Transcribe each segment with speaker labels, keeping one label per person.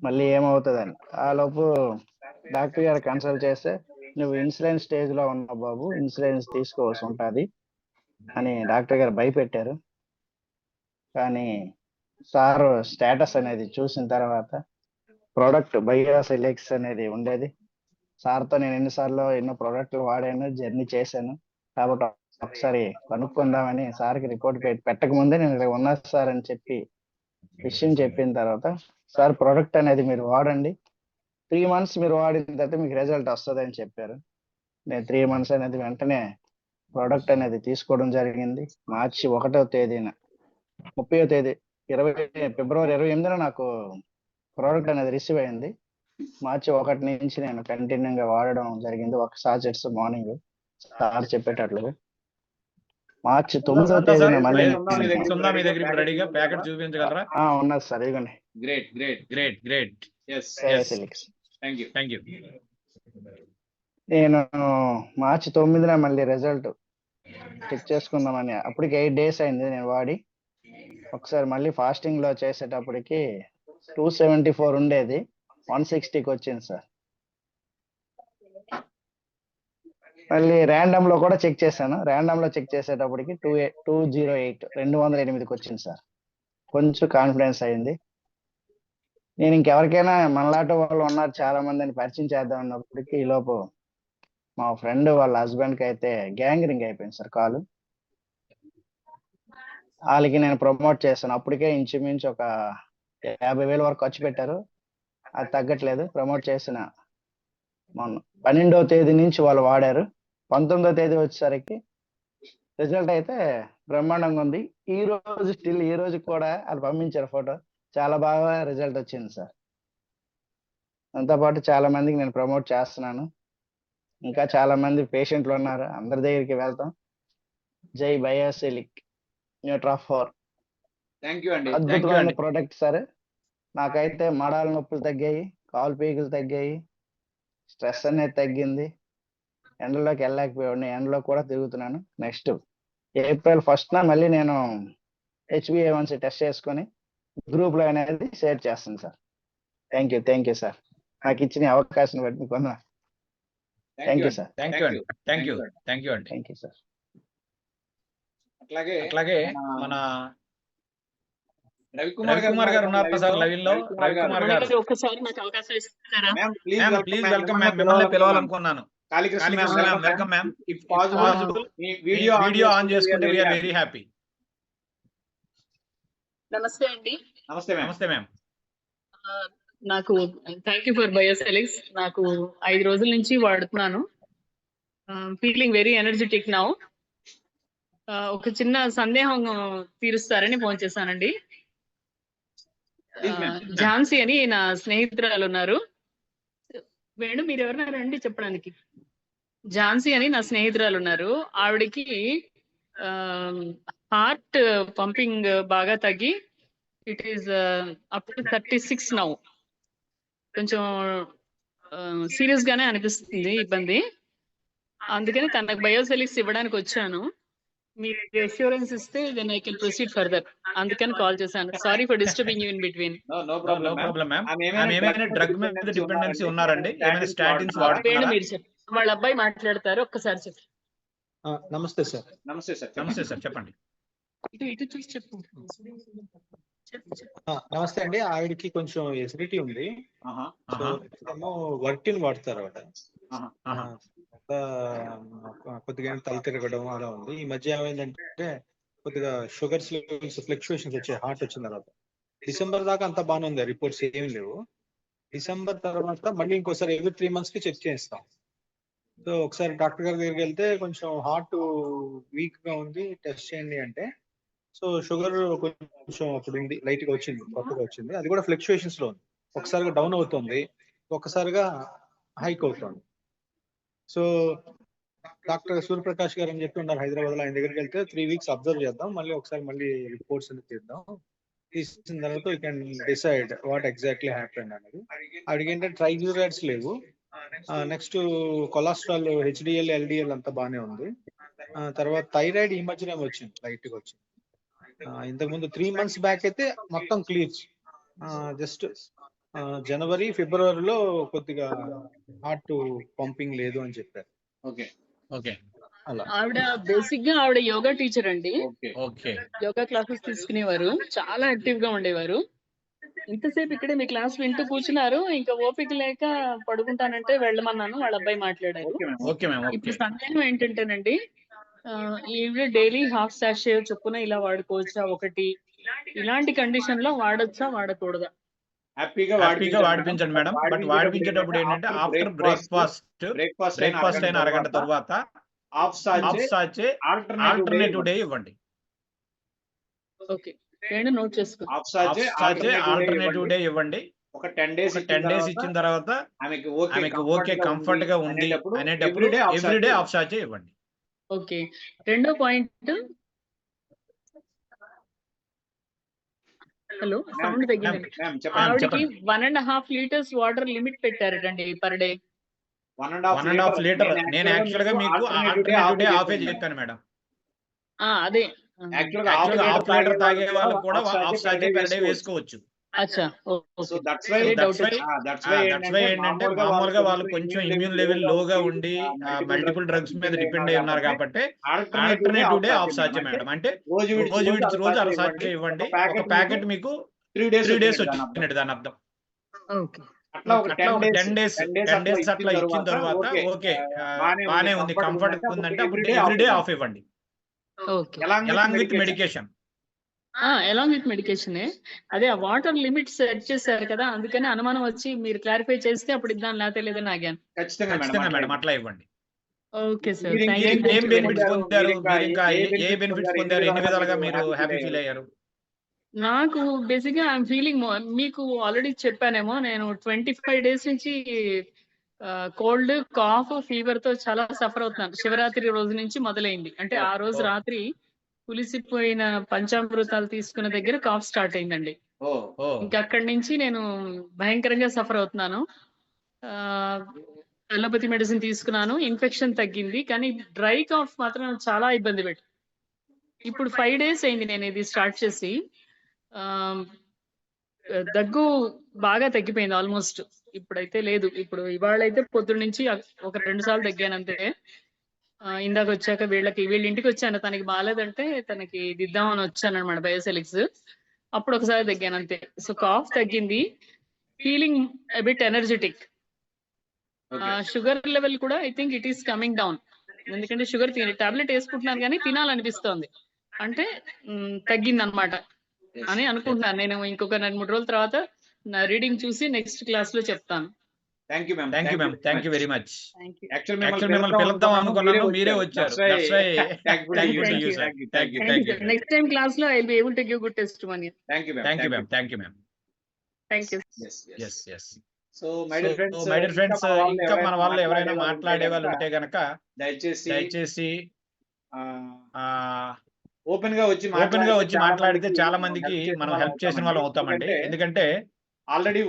Speaker 1: మళ్ళీ ఏమవుతుందని. ఆ లోపు డాక్టర్ గారు కన్సల్ట్ చేస్తే, నువ్వు ఇన్సులిన్ స్టేజ్ లో ఉన్నావు బాబు, ఇన్సులిన్స్ తీసుకోవాల్సి ఉంటుంది అని డాక్టర్ గారు భయపెట్టారు. కానీ సార్ స్టేటస్ అనేది చూసిన తర్వాత ప్రోడక్ట్ బయోసెలెక్స్ అనేది ఉండేది. సార్తో నేను ఎన్నో ప్రోడక్ట్లు వాడాను, జర్నీ చేశాను. కాబట్టి ఒకసారి కనుక్కుందామని సార్కి రిపోర్ట్ పెట్టక ముందే నేను ఇలా ఉన్నా సార్ అని చెప్పి విషయం చెప్పిన తర్వాత, సార్ ప్రోడక్ట్ అనేది మీరు వాడండి, 3 months మీరు వాడిన తర్వాత మీకు రిజల్ట్ వస్తుంది అని చెప్పారు. నేను 3 months అనేది వెంటనే ప్రోడక్ట్ అనేది తీసుకోవడం జరిగింది. మార్చి 1వ తేదీన 30వ తేదీ 28 ఫిబ్రవరి నాకు ప్రోడక్ట్ అనేది రిసీవ్ అయింది. మార్చి 1 నుంచి నేను కంటిన్యూగా వాడడం జరిగింది, ఒక సాచెట్స్ మార్నింగ్ సార్ చెప్పేటట్లుగా. మార్చి 9వ తేదీన మళ్ళీ
Speaker 2: రెడీగా ప్యాకెట్ చూపించగలరా?
Speaker 1: ఉన్నది సార్, ఇదిగోండి.
Speaker 2: Great great great great. Thank you.
Speaker 1: నేను మార్చి 9న మళ్ళీ రిజల్ట్ చెక్ చేసుకుందామని, అప్పటికి 8 days అయింది నేను వాడి. ఒకసారి మళ్ళీ ఫాస్టింగ్ లో చేసేటప్పటికి 274 ఉండేది, 160కి వచ్చింది సార్. మళ్ళీ ర్యాండమ్ లో కూడా చెక్ చేశాను, ర్యాండమ్ లో చెక్ చేసేటప్పటికి 208కి వచ్చింది సార్. కొంచెం కాన్ఫిడెన్స్ అయింది. నేను ఇంకెవరికైనా మనలాంటి వాళ్ళు ఉన్నారు చాలా మంది అని పరిచయం చేద్దాం అన్నప్పటికీ ఈ లోపు మా ఫ్రెండ్ వాళ్ళ హస్బెండ్ కి అయితే గ్యాంగ్రింగ్ అయిపోయింది సార్ కాలు. వాళ్ళకి నేను ప్రమోట్ చేస్తాను, అప్పటికే ఇంచుమించు ఒక 50,000 వరకు ఖర్చు పెట్టారు, అది తగ్గట్లేదు. ప్రమోట్ చేసిన మొన్న 12వ తేదీ నుంచి వాళ్ళు వాడారు. 19వ తేదీ వచ్చేసరికి రిజల్ట్ అయితే బ్రహ్మాండంగా ఉంది. ఈ రోజు కూడా వాళ్ళు పంపించారు ఫోటో, చాలా బాగా రిజల్ట్ వచ్చింది సార్. దాంతోపాటు చాలా మందికి నేను ప్రమోట్ చేస్తున్నాను, ఇంకా చాలా మంది పేషెంట్లు ఉన్నారు, అందరి దగ్గరికి వెళ్తాం. జై బయోసెలిక్ న్యూట్రాఫోర్. అద్భుతమైన ప్రోడక్ట్ సార్. నాకైతే మడాల నొప్పులు తగ్గాయి, కాలు పీకులు తగ్గాయి, స్ట్రెస్ అనేది తగ్గింది. ఎండలోకి వెళ్ళలేకపోయాడు, ఎండలో కూడా తిరుగుతున్నాను. నెక్స్ట్ ఏప్రిల్ 1న మళ్ళీ నేను HbA1c టెస్ట్ చేసుకొని గ్రూప్ లో అనేది షేర్ చేస్తాను సార్. థ్యాంక్ యూ సార్, నాకు ఇచ్చిన అవకాశం బట్టి కొంత thank you sir.
Speaker 2: Thank you sir. అట్లాగే మన రవికుమార్ గారు ఉన్నారు సార్ లైవ్ లో. రవికుమార్ గారు
Speaker 3: ఒకసారి నాకు అవకాశం ఇస్తారా?
Speaker 2: Please welcome ma'am. మిమ్మల్ని పిలవాలనుకున్నాను. Welcome ma'am. If possible video on చేసుకుంటే వి ఆర్ వెరీ హ్యాపీ.
Speaker 3: నమస్తే అండి.
Speaker 2: నమస్తే మ్యామ్.
Speaker 3: నాకు థ్యాంక్ యూ ఫర్ బయోసెలిక్స్. నాకు 5 రోజుల నుంచి వాడుతున్నాను. Feeling very energetic now. ఒక చిన్న సందేహం తీరుస్తారని ఫోన్ చేశానండి. ఝాన్సీ అని నా స్నేహితురాలు ఉన్నారు. వేణు మీరు ఎవరన్నారండి చెప్పడానికి? ఝాన్సీ అని నా స్నేహితురాలు ఉన్నారు. ఆవిడకి హార్ట్ పంపింగ్ బాగా తగ్గి it is up to 36 now. కొంచెం సీరియస్ గానే అనిపిస్తుంది ఇబ్బంది. అందుకని తనకు బయోసెలిక్స్ ఇవ్వడానికి వచ్చాను. మీరు అష్యూరెన్స్ ఇస్తే then I can proceed further. అందుకని కాల్ చేశాను. Sorry for disturbing you in between.
Speaker 2: No problem ma'am. ఏమైనా డ్రగ్ మీద డిపెండెన్సీ ఉన్నారండి? ఏమైనా స్టాటిన్స్ వాడుతున్నారా?
Speaker 3: మీరు చెప్పండి, వాళ్ళ అబ్బాయి మాట్లాడతారు, ఒక్కసారి చెప్పండి.
Speaker 4: నమస్తే సార్.
Speaker 2: నమస్తే సార్, చెప్పండి.
Speaker 3: ఇటు చూసి చెప్పు.
Speaker 4: నమస్తే అండి. ఆవిడకి కొంచెం ఎసిడిటీ ఉంది. సో ఏమో వర్టిన్ వాడతారు ఆవిడ. కొద్దిగా తల తిరగడం అలా ఉంది. ఈ మధ్య ఏమైందంటే కొద్దిగా షుగర్స్ లెవెల్స్ ఫ్లక్చుయేషన్స్ వచ్చాయి. హార్ట్ వచ్చిన తర్వాత డిసెంబర్ దాకా అంతా బాగానే ఉంది, రిపోర్ట్స్ ఏమి లేవు. డిసెంబర్ తర్వాత మళ్ళీ ఇంకోసారి ఎవ్రీ 3 months కి చెక్ చేస్తాం. సో ఒకసారి డాక్టర్ గారి దగ్గరికి వెళ్తే కొంచెం హార్ట్ వీక్ గా ఉంది, టెస్ట్ చేయండి అంటే, సో షుగర్ కొంచెం అప్పుడు ఉంది, లైట్ గా వచ్చింది, కొత్తగా వచ్చింది. అది కూడా ఫ్లక్చుయేషన్స్ లో ఉంది. ఒకసారిగా డౌన్ అవుతుంది, ఒక్కసారిగా హైక్ అవుతుంది. సో డాక్టర్ సూర్యప్రకాష్ గారు అని చెప్పి ఉన్నారు హైదరాబాద్ లో. ఆయన దగ్గరికి వెళ్తే 3 weeks అబ్జర్వ్ చేద్దాం, మళ్ళీ ఒకసారి మళ్ళీ రిపోర్ట్స్ అనేది తీద్దాం. తీసిన తర్వాత you can decide what exactly happened అనేది. అడిగి ఏంటంటే ట్రైగ్లిసరైడ్స్ లేవు. నెక్స్ట్ కొలెస్ట్రాల్ HDL LDL అంతా బాగానే ఉంది. తర్వాత థైరాయిడ్ ఈ మధ్యనే వచ్చింది, లైట్ గా వచ్చింది. ఇంతకు ముందు 3 months బ్యాక్ అయితే మొత్తం క్లియర్. జస్ట్ జనవరి ఫిబ్రవరిలో కొద్దిగా హార్ట్ పంపింగ్ లేదు అని చెప్పారు.
Speaker 2: Okay
Speaker 3: okay.
Speaker 4: అలా
Speaker 3: ఆవిడ బేసిక్ గా ఆవిడ యోగా టీచర్ అండి.
Speaker 2: Okay
Speaker 3: okay. యోగా క్లాసెస్ తీసుకునేవారు, చాలా యాక్టివ్ గా ఉండేవారు. ఇంతసేపు ఇక్కడే మీ క్లాస్ వింటూ కూర్చున్నారు. ఇంకా ఓపిక లేక పడుకుంటానంటే వెళ్ళమన్నాను, వాళ్ళ అబ్బాయి మాట్లాడారు.
Speaker 2: Okay ma'am.
Speaker 3: ఇప్పుడు సందేహం ఏంటంటేనండి, ఈవిడ డైలీ హాఫ్ సాషే చొప్పున ఇలా వాడుకోవచ్చా ఒకటి, ఇలాంటి కండిషన్ లో వాడొచ్చా వాడకూడదా?
Speaker 2: హ్యాపీగా వాడిపించండి మేడం. బట్ వాడిపించేటప్పుడు ఏంటంటే ఆఫ్టర్ బ్రేక్ఫాస్ట్ అయిన అరగంట తర్వాత హాఫ్ సాచే ఆల్టర్నేటివ్ డే ఇవ్వండి.
Speaker 3: ఓకే, రెండు నోట్ చేసుకో.
Speaker 2: హాఫ్ సాచే ఆల్టర్నేటివ్ డే ఇవ్వండి. ఒక 10 డేస్ ఇచ్చిన తర్వాత ఆమెకి ఓకే కంఫర్ట్ గా ఉంది అనేటప్పుడు ఎవ్రీడే హాఫ్ సాచే ఇవ్వండి.
Speaker 3: ఓకే. రెండో పాయింట్, హలో సౌండ్ తగ్గింది. ఆవిడకి 1.5 లీటర్స్ వాటర్ లిమిట్ పెట్టారటండి పర్ డే.
Speaker 2: 1.5 లీటర్. నేను యాక్చువల్ గా మీకు ఆల్టర్నేటివ్ డే హాఫ్ చెప్పాను మేడం.
Speaker 3: అదే
Speaker 2: యాక్చువల్ గా హాఫ్ లీటర్ తాగే వాళ్ళు కూడా హాఫ్ సాచే పర్ డే వేసుకోవచ్చు.
Speaker 3: అచ్చా,
Speaker 2: దట్స్ వై ఏంటంటే మామూలుగా వాళ్ళు కొంచెం ఇమ్యూన్ లెవెల్ లోగా ఉండి మల్టిపుల్ డ్రగ్స్ మీద డిపెండ్ అయి ఉన్నారు కాబట్టి ఆల్టర్నేటివ్ డే హాఫ్ సాచే మేడం. అంటే రోజు విడిచి రోజు అర సాచే ఇవ్వండి. ఒక ప్యాకెట్ మీకు 3 డేస్ వచ్చినట్టు దాని అర్థం. అట్లా ఒక 10 డేస్ అట్లా ఇచ్చిన తర్వాత ఓకే బానే ఉంది, కంఫర్ట్ ఉందంటే అప్పుడు ఎవ్రీడే హాఫ్ ఇవ్వండి. Along with medication.
Speaker 3: Along with medication. అదే ఆ వాటర్ లిమిట్ సెట్ చేశారు కదా, అందుకని అనుమానం వచ్చి మీరు క్లారిఫై చేస్తే అప్పుడు ఇద్దాం, లేకపోతే లేదని ఆగాను.
Speaker 2: ఖచ్చితంగా మేడం అట్లా ఇవ్వండి.
Speaker 3: ఓకే సార్,
Speaker 2: ఏం బెనిఫిట్స్ పొందారు మీరు? ఇంకా ఏ బెనిఫిట్స్ పొందారు? ఎన్ని విధాలుగా మీరు హ్యాపీ ఫీల్ అయ్యారు?
Speaker 3: నాకు బేసిక్ గా ఐఎమ్ ఫీలింగ్, మీకు ఆల్రెడీ చెప్పానేమో, నేను 25 డేస్ నుంచి కోల్డ్, కాఫ్, ఫీవర్ తో చాలా సఫర్ అవుతున్నాను. శివరాత్రి రోజు నుంచి మొదలైంది. అంటే ఆ రోజు రాత్రి పులిసిపోయిన పంచామృతాలు తీసుకున్న దగ్గర కాఫ్ స్టార్ట్ అయిందండి. ఇంకా అక్కడి నుంచి నేను భయంకరంగా సఫర్ అవుతున్నాను. అలోపతి మెడిసిన్ తీసుకున్నాను, ఇన్ఫెక్షన్ తగ్గింది, కానీ డ్రై కాఫ్ మాత్రం చాలా ఇబ్బంది పెట్టి. ఇప్పుడు 5 డేస్ అయింది నేను ఇది స్టార్ట్ చేసి. దగ్గు బాగా తగ్గిపోయింది ఆల్మోస్ట్. ఇప్పుడైతే లేదు. ఇప్పుడు ఇవాళ అయితే పొద్దున్న నుంచి ఒక 2 సార్లు తగ్గాను అంతే. ఇందాక వచ్చాక వీళ్ళ ఇంటికి వచ్చాను, తనకి బాగాలేదంటే తనకి దిద్దామని వచ్చాను అనమాట, బయోసెలిక్స్. అప్పుడు ఒకసారి తగ్గాను అంతే. సో కాఫ్ తగ్గింది, feeling bit energetic. Sugar level కూడా I think it is coming down. ఎందుకంటే షుగర్ టాబ్లెట్ వేసుకుంటున్నాను కానీ తినాలనిపిస్తోంది, అంటే తగ్గింది అనమాట అని అనుకుంటున్నాను. నేను ఇంకొక 2-3 రోజుల తర్వాత నా రీడింగ్ చూసి నెక్స్ట్ క్లాస్ లో చెప్తాను.
Speaker 2: Thank you ma'am, very much. Actual మిమ్మల్ని పిలుద్దాం అనుకున్నాను, మీరే వచ్చారు.
Speaker 3: నెక్స్ట్ టైం క్లాస్ లో I will be able to give good testimony.
Speaker 2: Thank you ma'am.
Speaker 1: So
Speaker 2: my dear friends, ఇంకా మన వాళ్ళు ఎవరైనా మాట్లాడే వాళ్ళు ఉంటే గనక దయచేసి ఓపెన్ గా వచ్చి మాట్లాడితే చాలా మందికి మనం హెల్ప్ చేసిన వాళ్ళం అవుతామండి. ఎందుకంటే ఆల్రెడీ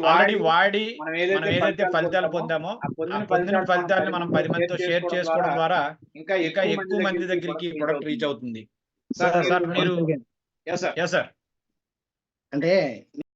Speaker 2: వాడి మనం ఏదైతే ఫలితాలు పొందామో ఆ పొందిన ఫలితాలను మనం 10 మందితో షేర్ చేసుకోవడం ద్వారా ఇంకా ఎక్కువ మంది దగ్గరికి ప్రొడక్ట్ రీచ్ అవుతుంది. సార్ మీరు
Speaker 1: అంటే